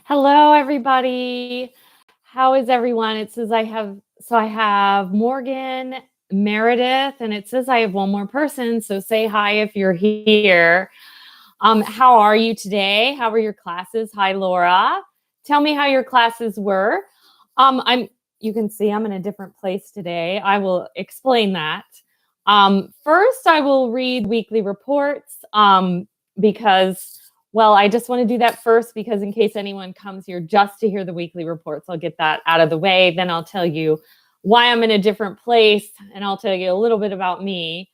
Hello, everybody. How is everyone? It says I have Morgan, Meredith, and it says I have one more person. So say hi if you're here. How are you today? How were your classes? Hi, Laura. Tell me how your classes were. I'm you can see I'm in a different place today. I will explain that. First, I will read weekly reports because well, I just want to do that first because in case anyone comes here just to hear the weekly reports, I'll get that out of the way. Then I'll tell you why I'm in a different place and I'll tell you a little bit about me.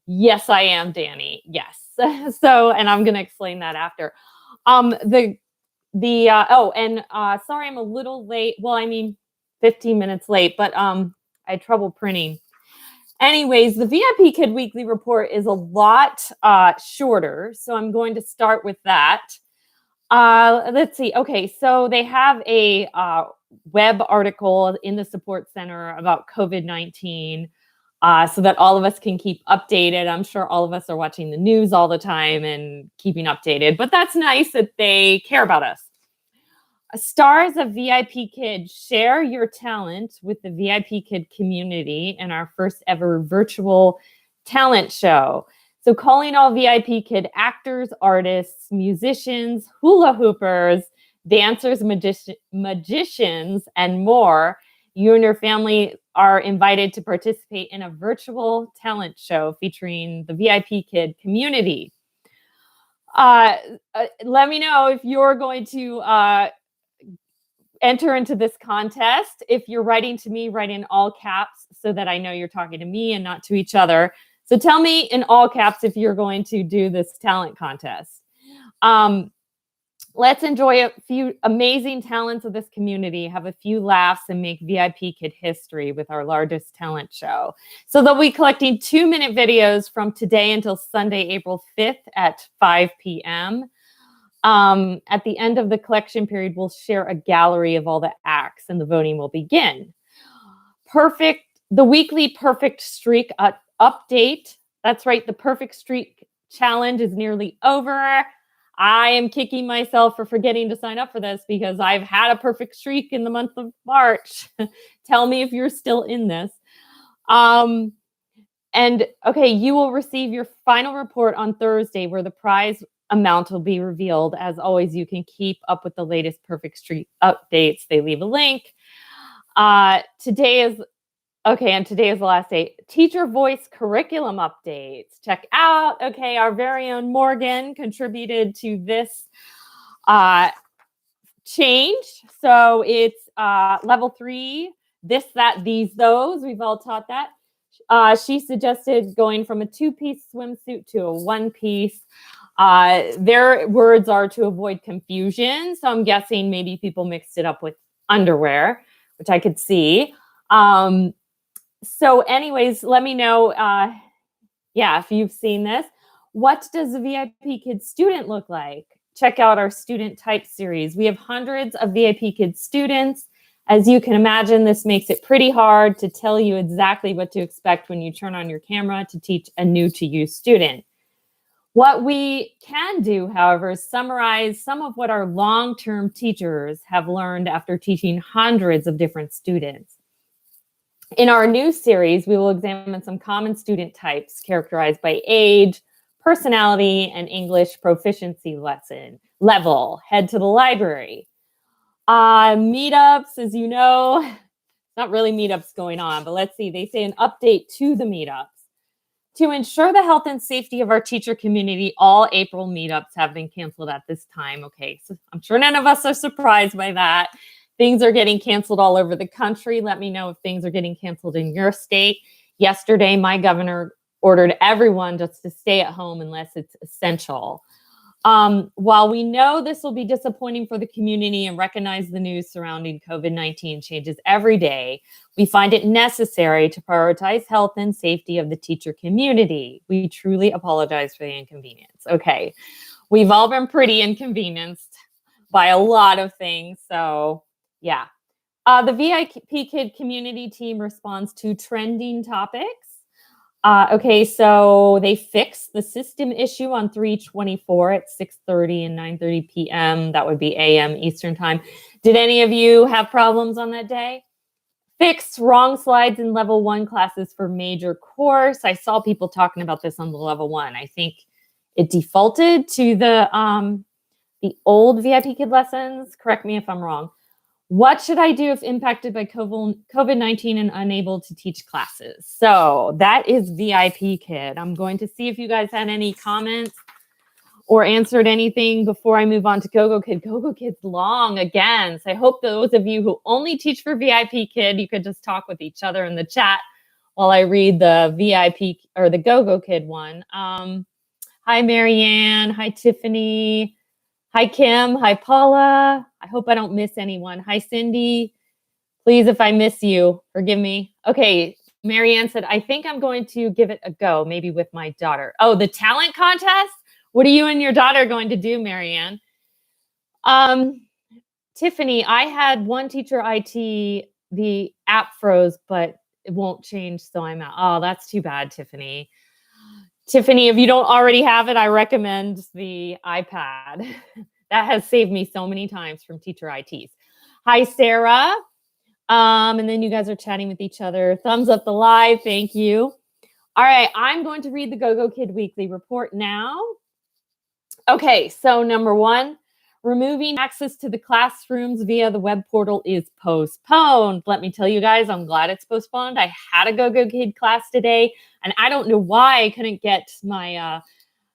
Yes, I am Danny. Yes. So, and I'm going to explain that after. Sorry I'm a little late. Well, I mean 15 minutes late, but I had trouble printing. Anyways, the VIP Kid Weekly Report is a lot shorter, so I'm going to start with that. Let's see. Okay, so they have a web article in the support center about COVID-19 so that all of us can keep updated. I'm sure all of us are watching the news all the time and keeping updated, but that's nice that they care about us. Stars of VIP Kid, share your talent with the VIP Kid community in our first ever virtual talent show. So calling all VIP Kid actors, artists, musicians, hula hoopers, dancers, magicians, and more, you and your family are invited to participate in a virtual talent show featuring the VIP Kid community. Let me know if you're going to enter into this contest. If you're writing to me, write in all caps so that I know you're talking to me and not to each other. So tell me in all caps if you're going to do this talent contest. Let's enjoy a few amazing talents of this community, have a few laughs, and make VIP Kid history with our largest talent show. So they'll be collecting 2-minute videos from today until Sunday, April 5th at 5 p.m. At the end of the collection period, we'll share a gallery of all the acts and the voting will begin. The weekly perfect streak update. That's right. The perfect streak challenge is nearly over. I am kicking myself for forgetting to sign up for this because I've had a perfect streak in the month of March. Tell me if you're still in this. And okay, you will receive your final report on Thursday where the prize amount will be revealed. As always, you can keep up with the latest perfect streak updates. They leave a link. Today is the last day. Teacher voice curriculum updates. Check out. Okay, our very own Morgan contributed to this change. So it's level 3, this, that, these, those. We've all taught that. She suggested going from a 2-piece swimsuit to a 1-piece. Their words are to avoid confusion. So I'm guessing maybe people mixed it up with underwear, which I could see. So anyways, let me know, if you've seen this. What does a VIP Kid student look like? Check out our student type series. We have hundreds of VIP Kid students. As you can imagine, this makes it pretty hard to tell you exactly what to expect when you turn on your camera to teach a new to you student. What we can do, however, is summarize some of what our long-term teachers have learned after teaching hundreds of different students. In our new series, we will examine some common student types characterized by age, personality, and English proficiency level. Head to the library. Meetups, as you know, not really meetups going on, but let's see. They say an update to the meetups. To ensure the health and safety of our teacher community, all April meetups have been canceled at this time. Okay, so I'm sure none of us are surprised by that. Things are getting canceled all over the country. Let me know if things are getting canceled in your state. Yesterday, my governor ordered everyone just to stay at home unless it's essential. While we know this will be disappointing for the community and recognize the news surrounding COVID-19 changes every day, we find it necessary to prioritize health and safety of the teacher community. We truly apologize for the inconvenience. Okay, we've all been pretty inconvenienced by a lot of things, so yeah. The VIP Kid community team responds to trending topics. Okay, so they fixed the system issue on 3/24 at 6:30 and 9:30 p.m. That would be a.m. Eastern time. Did any of you have problems on that day? Fixed wrong slides in level 1 classes for major course. I saw people talking about this on the level 1. I think it defaulted to the old VIPKid lessons. Correct me if I'm wrong. What should I do if impacted by COVID-19 and unable to teach classes? So that is VIPKid. I'm going to see if you guys had any comments or answered anything before I move on to GoGoKid. GoGoKid's long again. So I hope those of you who only teach for VIPKid, you could just talk with each other in the chat while I read the VIP or the GoGoKid one. Hi, Marianne. Hi, Tiffany. Hi, Kim. Hi, Paula. I hope I don't miss anyone. Hi, Cindy. Please, if I miss you, forgive me. Okay, Marianne said, I think I'm going to give it a go, maybe with my daughter. Oh, the talent contest? What are you and your daughter going to do, Marianne? Tiffany, I had one teacher IT, the app froze, but it won't change, so I'm out. Oh, that's too bad, Tiffany. Tiffany, if you don't already have it, I recommend the iPad. That has saved me so many times from teacher ITs. Hi, Sarah. And then you guys are chatting with each other. Thumbs up the live. Thank you. All right, I'm going to read the GoGoKid Weekly Report now. Okay, so number 1, removing access to the classrooms via the web portal is postponed. Let me tell you guys, I'm glad it's postponed. I had a GoGoKid class today, and I don't know why I couldn't get my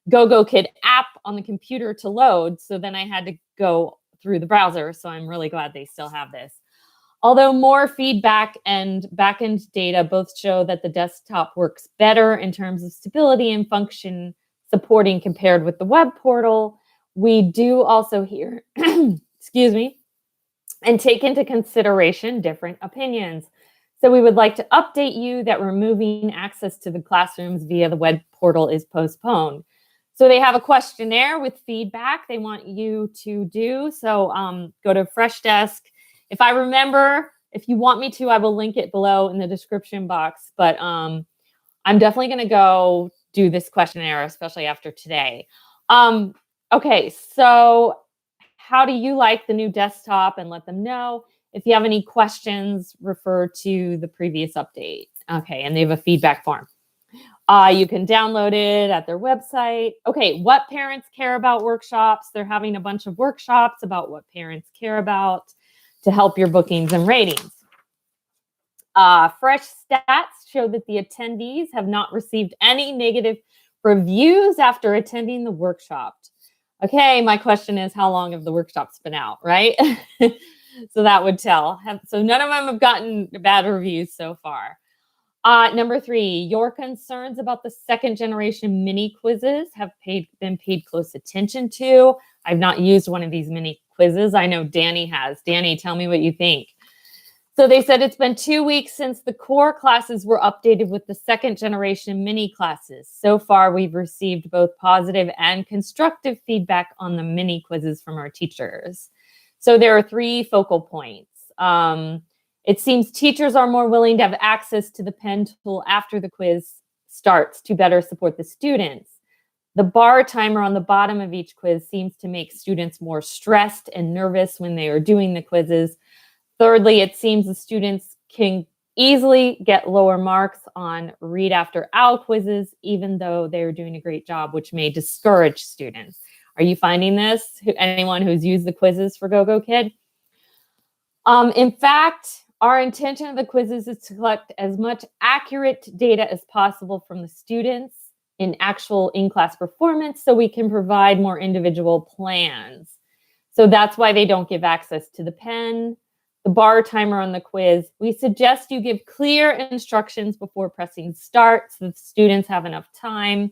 GoGoKid app on the computer to load. So then I had to go through the browser. So I'm really glad they still have this. Although more feedback and backend data both show that the desktop works better in terms of stability and function supporting compared with the web portal, we do also hear, excuse me, and take into consideration different opinions. So we would like to update you that removing access to the classrooms via the web portal is postponed. So they have a questionnaire with feedback they want you to do. So go to Freshdesk. If I remember, if you want me to, I will link it below in the description box. But I'm definitely going to go do this questionnaire, especially after today. Okay, so how do you like the new desktop? And let them know. If you have any questions, refer to the previous update. Okay, and they have a feedback form. You can download it at their website. Okay, what parents care about workshops? They're having a bunch of workshops about what parents care about to help your bookings and ratings. Fresh stats show that the attendees have not received any negative reviews after attending the workshop. Okay, my question is, how long have the workshops been out, right? So that would tell. So none of them have gotten bad reviews so far. Number 3, your concerns about the second generation mini quizzes have been paid close attention to. I've not used one of these mini quizzes. I know Danny has. Danny, tell me what you think. So they said it's been 2 weeks since the core classes were updated with the second generation mini classes. So far, we've received both positive and constructive feedback on the mini quizzes from our teachers. So there are 3 focal points. It seems teachers are more willing to have access to the pen tool after the quiz starts to better support the students. The bar timer on the bottom of each quiz seems to make students more stressed and nervous when they are doing the quizzes. Thirdly, it seems the students can easily get lower marks on read after owl quizzes, even though they're doing a great job, which may discourage students. Are you finding this? Anyone who's used the quizzes for GoGoKid? In fact, our intention of the quizzes is to collect as much accurate data as possible from the students in actual in-class performance so we can provide more individual plans. So that's why they don't give access to the pen, the bar timer on the quiz. We suggest you give clear instructions before pressing start so that students have enough time.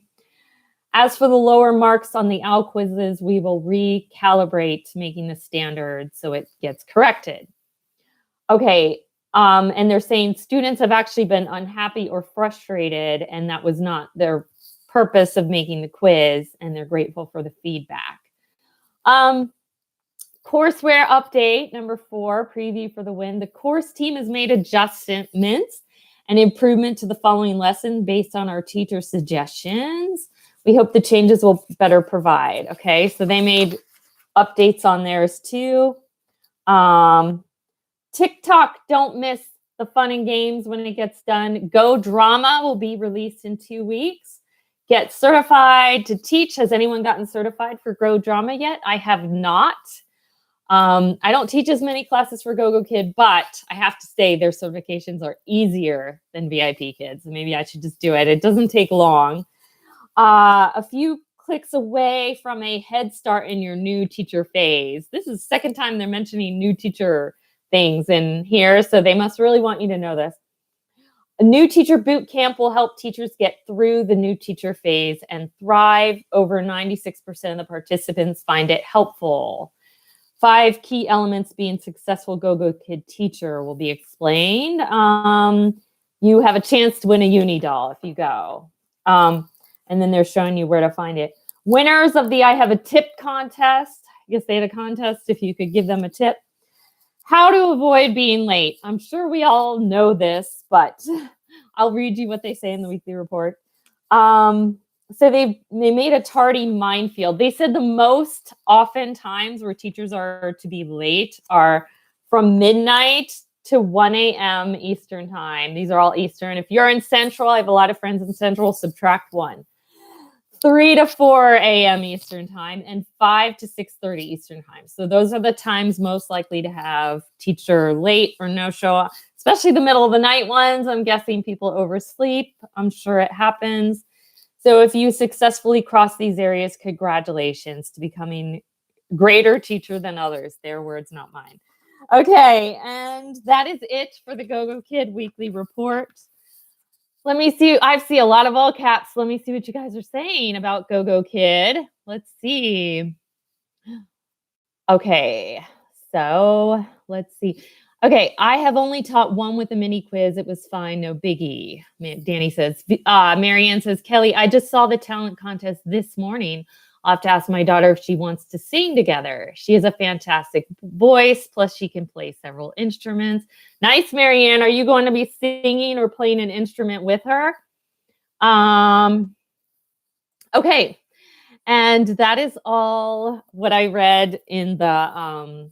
As for the lower marks on the OWL quizzes, we will recalibrate making the standard so it gets corrected. Okay, and they're saying students have actually been unhappy or frustrated, and that was not their purpose of making the quiz, and they're grateful for the feedback. Courseware update, number 4, preview for the win. The course team has made adjustments and improvement to the following lesson based on our teacher suggestions. We hope the changes will better provide. Okay, so they made updates on theirs too. TikTok, don't miss the fun and games when it gets done. Go Drama will be released in 2 weeks. Get certified to teach. Has anyone gotten certified for Go Drama yet? I have not. I don't teach as many classes for GoGoKid, but I have to say their certifications are easier than VIPKids. So maybe I should just do it. It doesn't take long. A few clicks away from a head start in your new teacher phase. This is the second time they're mentioning new teacher things in here, so they must really want you to know this. A new teacher boot camp will help teachers get through the new teacher phase and thrive. Over 96% of the participants find it helpful. 5 key elements being successful GoGoKid teacher will be explained. You have a chance to win a uni doll if you go. And then they're showing you where to find it. Winners of the I Have a Tip contest. I guess they had a contest if you could give them a tip. How to avoid being late. I'm sure we all know this, but I'll read you what they say in the weekly report. So they made a tardy minefield. They said the most often times where teachers are to be late are from midnight to 1 a.m. Eastern time. These are all Eastern. If you're in Central, I have a lot of friends in Central, subtract 1. 3 to 4 a.m. Eastern time and 5 to 6:30 Eastern time. So those are the times most likely to have teacher late or no show, especially the middle of the night ones. I'm guessing people oversleep. I'm sure it happens. So if you successfully cross these areas, congratulations to becoming greater teacher than others. Their words, not mine. Okay, and that is it for the GoGoKid weekly report. Let me see. I see a lot of all caps. Let me see what you guys are saying about GoGoKid. Let's see. Okay, so let's see. Okay, I have only taught one with a mini quiz. It was fine, no biggie. Danny says. Marianne says, Kelly, I just saw the talent contest this morning. I'll have to ask my daughter if she wants to sing together. She has a fantastic voice, plus she can play several instruments. Nice, Marianne. Are you going to be singing or playing an instrument with her? Okay, and that is all what I read in the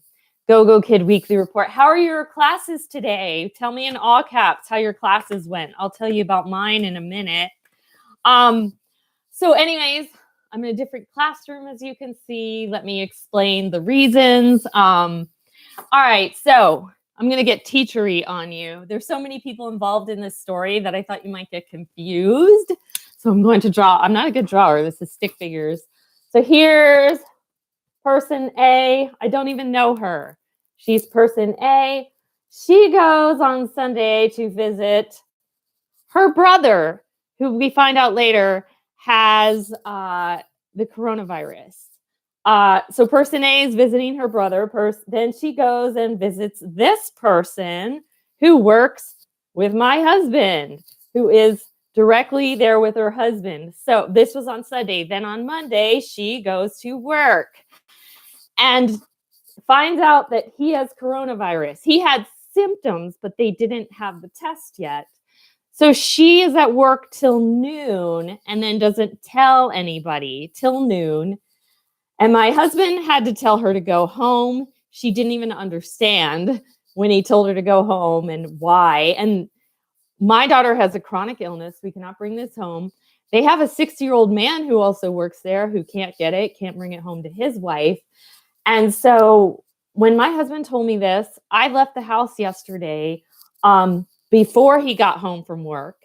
GoGoKid weekly report. How are your classes today? Tell me in all caps how your classes went. I'll tell you about mine in a minute. So anyways, I'm in a different classroom, as you can see. Let me explain the reasons. All right, so I'm going to get teachery on you. There's so many people involved in this story that I thought you might get confused. So I'm going to draw. I'm not a good drawer. This is stick figures. So here's person A. I don't even know her. She's person A. She goes on Sunday to visit her brother, who we find out later has the coronavirus. So person A is visiting her brother. Then she goes and visits this person who works with my husband, who is directly there with her husband. So this was on Sunday. Then on Monday, she goes to work and finds out that he has coronavirus. He had symptoms, but they didn't have the test yet. So she is at work till noon and then doesn't tell anybody till noon. And my husband had to tell her to go home. She didn't even understand when he told her to go home and why. And my daughter has a chronic illness. We cannot bring this home. They have a 60-year-old man who also works there who can't get it, can't bring it home to his wife. And so when my husband told me this, I left the house yesterday before he got home from work.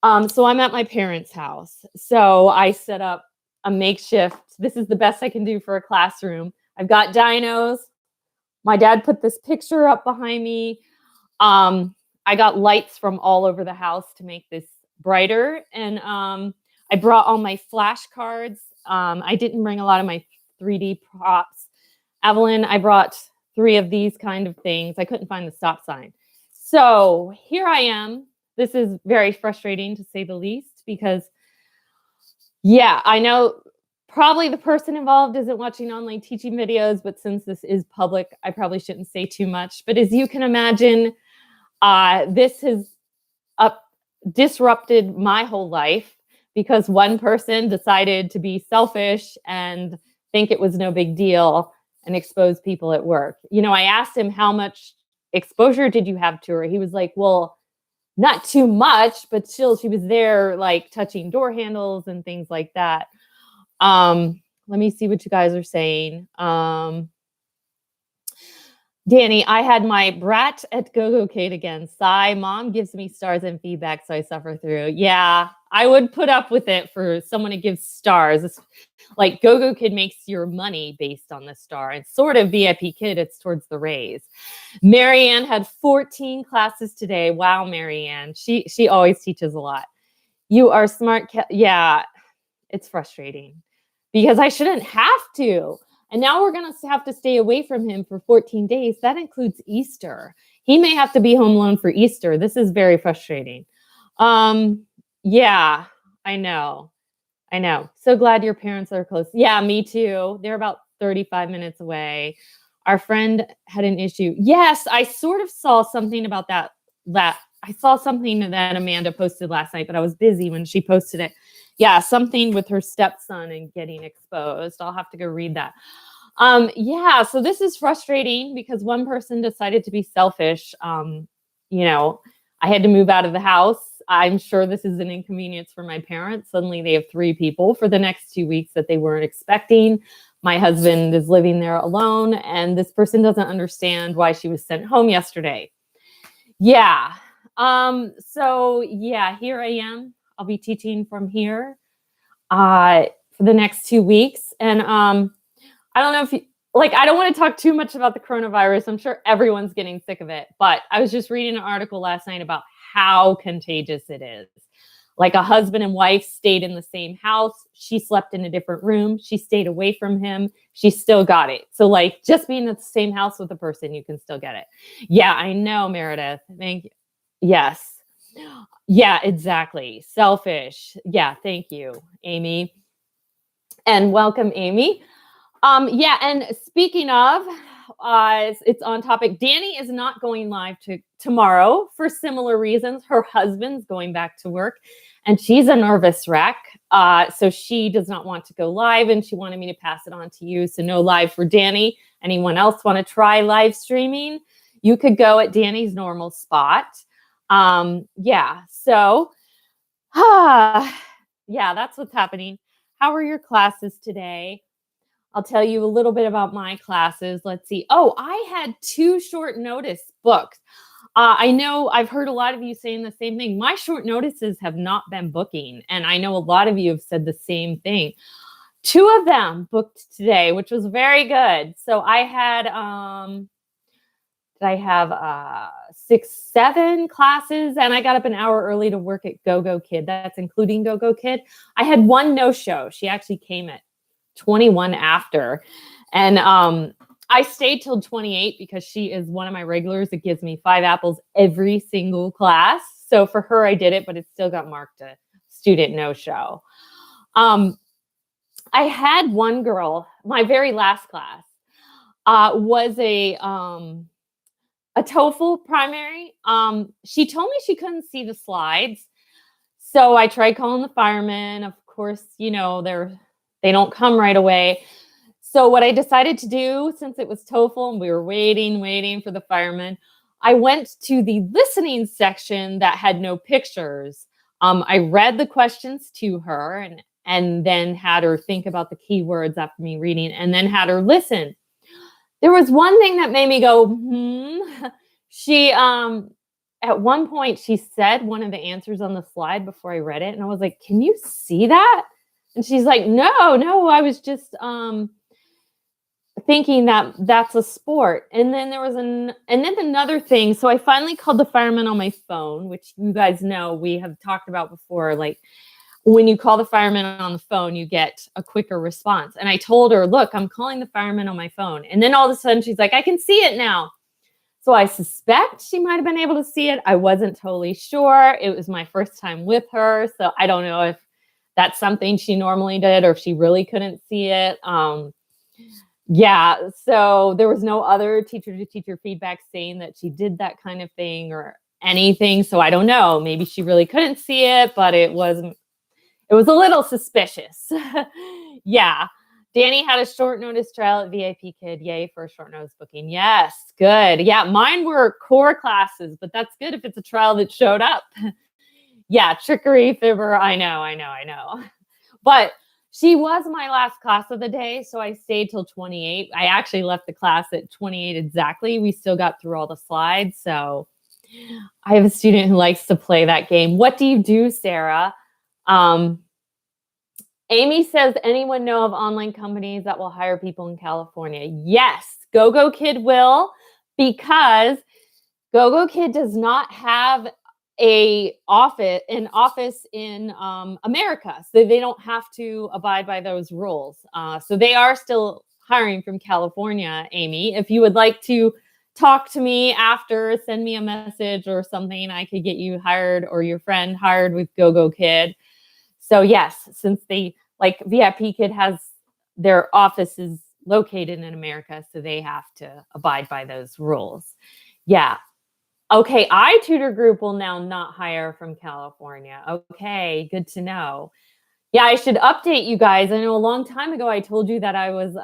So I'm at my parents' house. So I set up a makeshift. This is the best I can do for a classroom. I've got dinos. My dad put this picture up behind me. I got lights from all over the house to make this brighter. And I brought all my flashcards. I didn't bring a lot of my 3D props. Evelyn, I brought 3 of these kind of things. I couldn't find the stop sign. So here I am. This is very frustrating to say the least because, yeah, I know probably the person involved isn't watching online teaching videos, but since this is public, I probably shouldn't say too much. But as you can imagine, this has disrupted my whole life because one person decided to be selfish and think it was no big deal and expose people at work. You know, I asked him, how much exposure did you have to her? He was like, well, not too much, but still she was there like touching door handles and things like that. Let me see what you guys are saying. Danny, I had my brat at GoGoKid again. Sigh, mom gives me stars and feedback, so I suffer through. Yeah, I would put up with it for someone to give stars. It's like GoGoKid makes your money based on the star. It's sort of VIPKid, it's towards the raise. Marianne had 14 classes today. Wow, Marianne. She always teaches a lot. You are smart. Yeah, it's frustrating because I shouldn't have to. And now we're going to have to stay away from him for 14 days. That includes Easter. He may have to be home alone for Easter. This is very frustrating. Yeah, I know. So glad your parents are close. Yeah, me too. They're about 35 minutes away. Our friend had an issue. Yes, I sort of saw something about that. I saw something that Amanda posted last night, but I was busy when she posted it. Yeah, something with her stepson and getting exposed. I'll have to go read that. Yeah, so this is frustrating because one person decided to be selfish. You know, I had to move out of the house. I'm sure this is an inconvenience for my parents. Suddenly they have 3 people for the next 2 weeks that they weren't expecting. My husband is living there alone, and this person doesn't understand why she was sent home yesterday. Yeah. So yeah, here I am. I'll be teaching from here for the next 2 weeks. And I don't know if you, like, I don't want to talk too much about the coronavirus. I'm sure everyone's getting sick of it. But I was just reading an article last night about how contagious it is. Like a husband and wife stayed in the same house. She slept in a different room. She stayed away from him. She still got it. So like just being in the same house with a person, you can still get it. Yeah, I know, Meredith. Thank you. Yes. Yeah, exactly. Selfish. Yeah, thank you, Amy. And welcome, Amy. Yeah, and speaking of, it's on topic. Danny is not going live tomorrow for similar reasons. Her husband's going back to work, and she's a nervous wreck. So she does not want to go live, and she wanted me to pass it on to you. So no live for Danny. Anyone else want to try live streaming? You could go at Danny's normal spot. Yeah, so, yeah, that's what's happening. How are your classes today? I'll tell you a little bit about my classes. Let's see. Oh, I had 2 short notice booked. I know I've heard a lot of you saying the same thing. My short notices have not been booking, and I know a lot of you have said the same thing. 2 of them booked today, which was very good. So I had, did I have 6, 7 classes, and I got up an hour early to work at GoGoKid. That's including GoGoKid. I had 1 no-show. She actually came at 21 after. And I stayed till 28 because she is one of my regulars. It gives me 5 apples every single class. So for her, I did it, but it still got marked a student no-show. I had one girl, my very last class, was a TOEFL primary. She told me she couldn't see the slides. So I tried calling the firemen. Of course, you know, they don't come right away. So what I decided to do, since it was TOEFL and we were waiting for the firemen, I went to the listening section that had no pictures. I read the questions to her and then had her think about the keywords after me reading, and then had her listen. There was one thing that made me go, She, at one point, she said one of the answers on the slide before I read it. And I was like, can you see that? And she's like, no, I was just thinking that that's a sport. And then there was another thing. So I finally called the fireman on my phone, which you guys know we have talked about before. Like when you call the fireman on the phone, you get a quicker response. And I told her, look, I'm calling the fireman on my phone. And then all of a sudden she's like, I can see it now. So I suspect she might have been able to see it. I wasn't totally sure. It was my first time with her. So I don't know if that's something she normally did or if she really couldn't see it. Yeah, so there was no other teacher-to-teacher feedback saying that she did that kind of thing or anything. So I don't know. Maybe she really couldn't see it, but it was a little suspicious. Yeah. Danny had a short notice trial at VIPKID. Yay for a short notice booking. Yes, good. Yeah, mine were core classes, but that's good if it's a trial that showed up. Yeah, trickery, fibber. I know. But she was my last class of the day, so I stayed till 28. I actually left the class at 28 exactly. We still got through all the slides, so I have a student who likes to play that game. What do you do, Sarah? Amy says, anyone know of online companies that will hire people in California? Yes, GoGoKid will, because GoGoKid does not have an office in America, so they don't have to abide by those rules. So they are still hiring from California, Amy. If you would like to talk to me after, send me a message or something, I could get you hired or your friend hired with GoGoKid. So yes, since they, like VIPKID has their offices located in America, so they have to abide by those rules. Yeah. Okay, iTutor Group will now not hire from California. Okay, good to know. Yeah, I should update you guys. I know a long time ago I told you that I was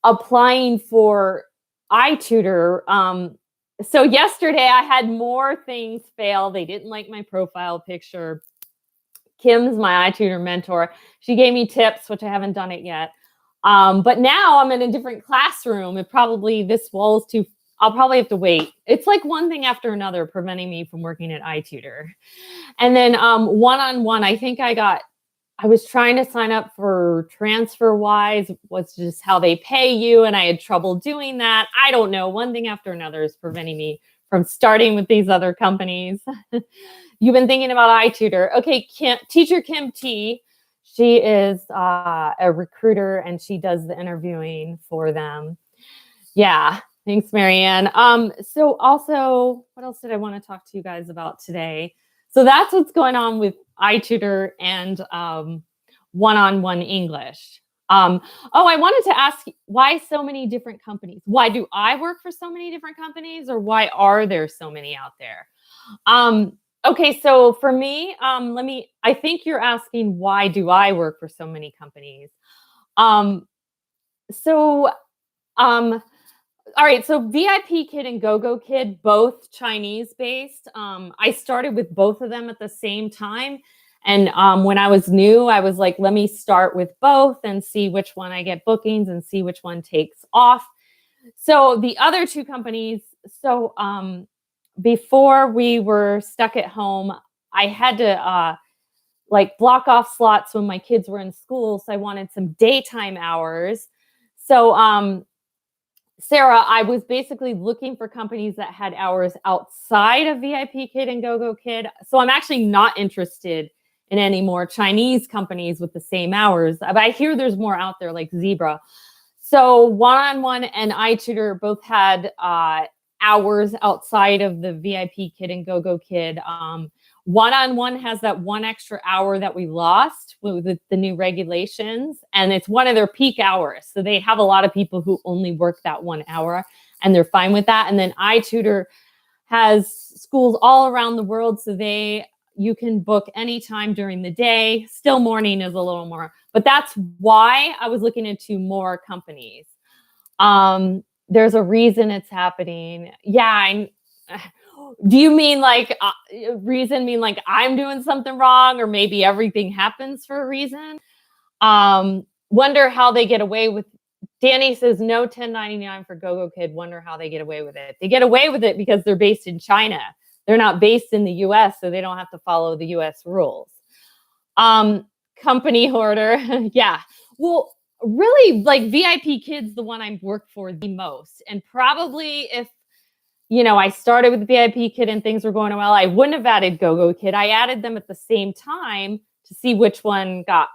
applying for iTutor. So yesterday I had more things fail. They didn't like my profile picture. Kim's my iTutor mentor. She gave me tips, which I haven't done it yet. But now I'm in a different classroom. This wall is too, I'll probably have to wait. It's like one thing after another preventing me from working at iTutor. And then one-on-one, I was trying to sign up for TransferWise, was just how they pay you, and I had trouble doing that. I don't know. One thing after another is preventing me from starting with these other companies. You've been thinking about iTutor. Okay, Teacher Kim T. She is a recruiter, and she does the interviewing for them. Yeah, thanks, Marianne. So also, what else did I want to talk to you guys about today? So that's what's going on with iTutor and one-on-one English. I wanted to ask, why so many different companies? Why do I work for so many different companies, or why are there so many out there? Okay, so for me, I think you're asking, why do I work for so many companies? All right, so VIPKID and GoGoKid, both Chinese based. I started with both of them at the same time. And when I was new, I was like, let me start with both and see which one I get bookings and see which one takes off. So the other two companies, before we were stuck at home, I had to block off slots when my kids were in school. So I wanted some daytime hours. So Sarah, I was basically looking for companies that had hours outside of VIPKID and GoGoKid. So I'm actually not interested in any more Chinese companies with the same hours. But I hear there's more out there, like Zebra. So one-on-one and iTutor both had hours outside of the VIPKID and GoGoKid. One-on-one has that one extra hour that we lost with the new regulations, and it's one of their peak hours. So they have a lot of people who only work that 1 hour, and they're fine with that. And then iTutor has schools all around the world, so you can book anytime during the day. Still, morning is a little more, but that's why I was looking into more companies. There's a reason it's happening. Yeah, do you mean reason mean like I'm doing something wrong, or maybe everything happens for a reason? Wonder how they get away with. Danny says no 1099 for GoGoKid. Wonder how they get away with it. They get away with it because they're based in China. They're not based in the US, so they don't have to follow the US rules. Company hoarder. Yeah. Well, really, like VIPKID's the one I work for the most. And probably if I started with VIPKID and things were going well, I wouldn't have added GoGoKid. I added them at the same time to see which one got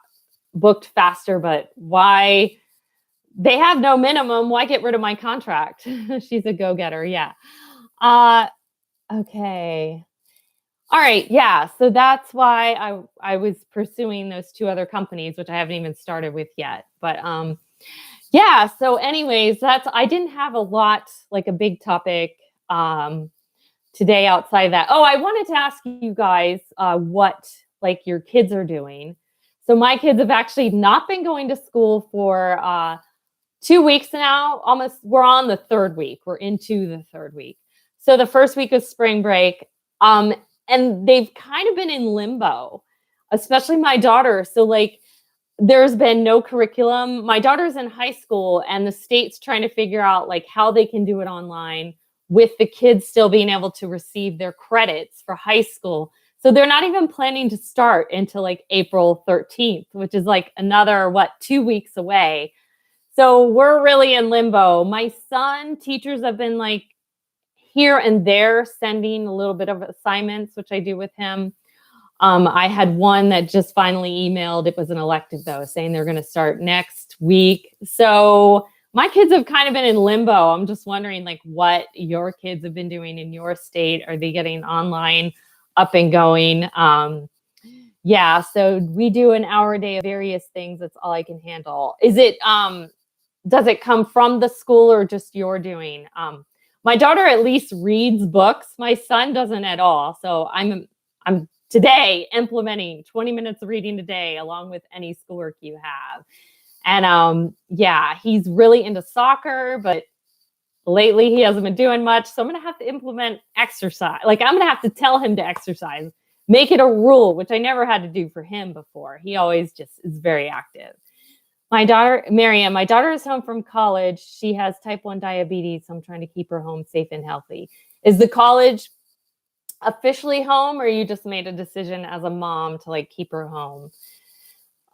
booked faster, but why? They have no minimum. Why get rid of my contract? She's a go-getter. Yeah. Okay. All right. Yeah. So that's why I was pursuing those two other companies, which I haven't even started with yet. But yeah. So anyways, I didn't have a lot, like a big topic today outside of that. Oh, I wanted to ask you guys what like your kids are doing. So my kids have actually not been going to school for 2 weeks now. Almost, we're on the third week. We're into the third week. So the first week of spring break, and they've kind of been in limbo, especially my daughter. So like, there's been no curriculum. My daughter's in high school, and the state's trying to figure out like how they can do it online with the kids still being able to receive their credits for high school. So they're not even planning to start until like April 13th, which is like another, 2 weeks away. So we're really in limbo. My son, teachers have been like here and there sending a little bit of assignments, which I do with him. I had one that just finally emailed. It was an elective though, saying they're going to start next week. So my kids have kind of been in limbo. I'm just wondering like what your kids have been doing in your state. Are they getting online up and going? Yeah, so we do an hour a day of various things. That's all I can handle. Is it, does it come from the school or just you're doing? My daughter at least reads books. My son doesn't at all. So I'm today implementing 20 minutes of reading a day along with any schoolwork you have. And yeah, he's really into soccer, but lately he hasn't been doing much. So I'm going to have to implement exercise. Like I'm going to have to tell him to exercise, make it a rule, which I never had to do for him before. He always just is very active. My daughter, Marianne, my daughter is home from college. She has type 1 diabetes. So I'm trying to keep her home safe and healthy. Is the college officially home, or you just made a decision as a mom to like keep her home?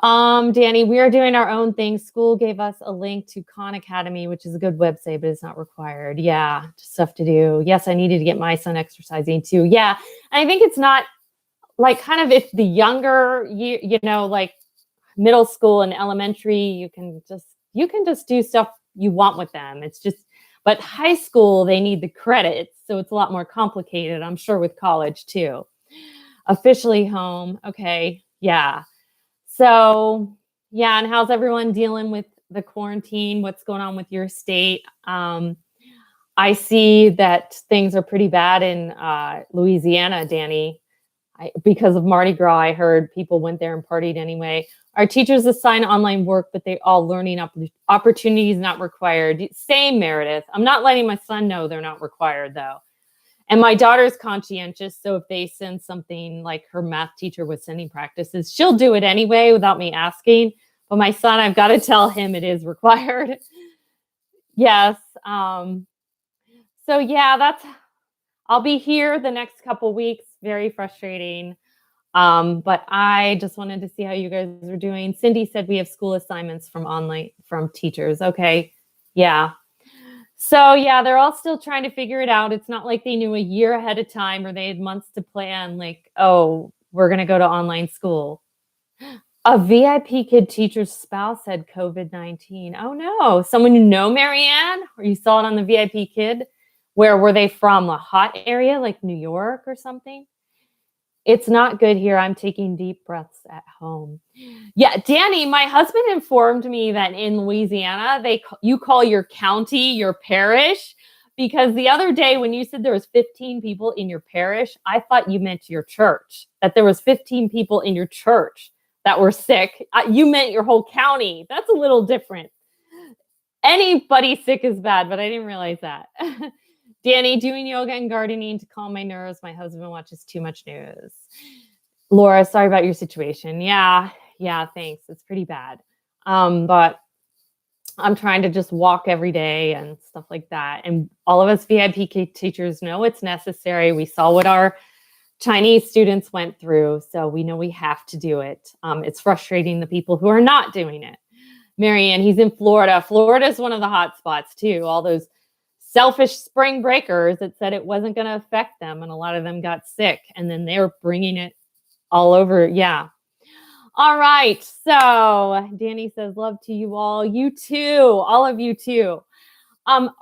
Danny, we are doing our own thing. School gave us a link to Khan Academy, which is a good website, but it's not required. Yeah, just stuff to do. Yes, I needed to get my son exercising too. Yeah, and I think it's not like kind of if the younger, you know, like middle school and elementary, you can just do stuff you want with them. It's just, but high school, they need the credits. So it's a lot more complicated, I'm sure, with college too. Officially home. Okay. Yeah. So yeah. And how's everyone dealing with the quarantine? What's going on with your state? I see that things are pretty bad in Louisiana, Danny. Because of Mardi Gras, I heard people went there and partied anyway. Our teachers assign online work, but they all learning opportunities not required. Same, Meredith. I'm not letting my son know they're not required though. And my daughter's conscientious. So if they send something like her math teacher was sending practices, she'll do it anyway without me asking. But my son, I've got to tell him it is required. Yes. So yeah, I'll be here the next couple weeks. Very frustrating. But I just wanted to see how you guys are doing. Cindy said we have school assignments from teachers. Okay. Yeah. So yeah, they're all still trying to figure it out. It's not like they knew a year ahead of time or they had months to plan like, oh, we're going to go to online school. A VIPKid teacher's spouse had COVID-19. Oh no. Someone you know, Marianne, or you saw it on the VIPKid? Where were they from? A hot area like New York or something? It's not good here. I'm taking deep breaths at home. Yeah, Danny, my husband informed me that in Louisiana, you call your county your parish, because the other day when you said there was 15 people in your parish, I thought you meant your church, that there was 15 people in your church that were sick. You meant your whole county. That's a little different. Anybody sick is bad, but I didn't realize that. Danny, doing yoga and gardening to calm my nerves. My husband watches too much news. Laura, sorry about your situation. Yeah, thanks. It's pretty bad. But I'm trying to just walk every day and stuff like that. And all of us VIPKid teachers know it's necessary. We saw what our Chinese students went through, so we know we have to do it. It's frustrating the people who are not doing it. Marianne, he's in Florida. Florida is one of the hot spots too. All those selfish spring breakers that said it wasn't going to affect them, and a lot of them got sick, and then they're bringing it all over. Yeah. All right. So Danny says, love to you all. You too. All of you too.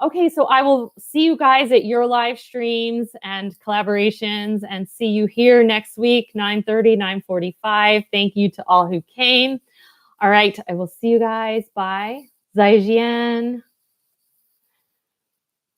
Okay. So I will see you guys at your live streams and collaborations, and see you here next week, 9:30, 9:45. Thank you to all who came. All right. I will see you guys. Bye. Zaijian.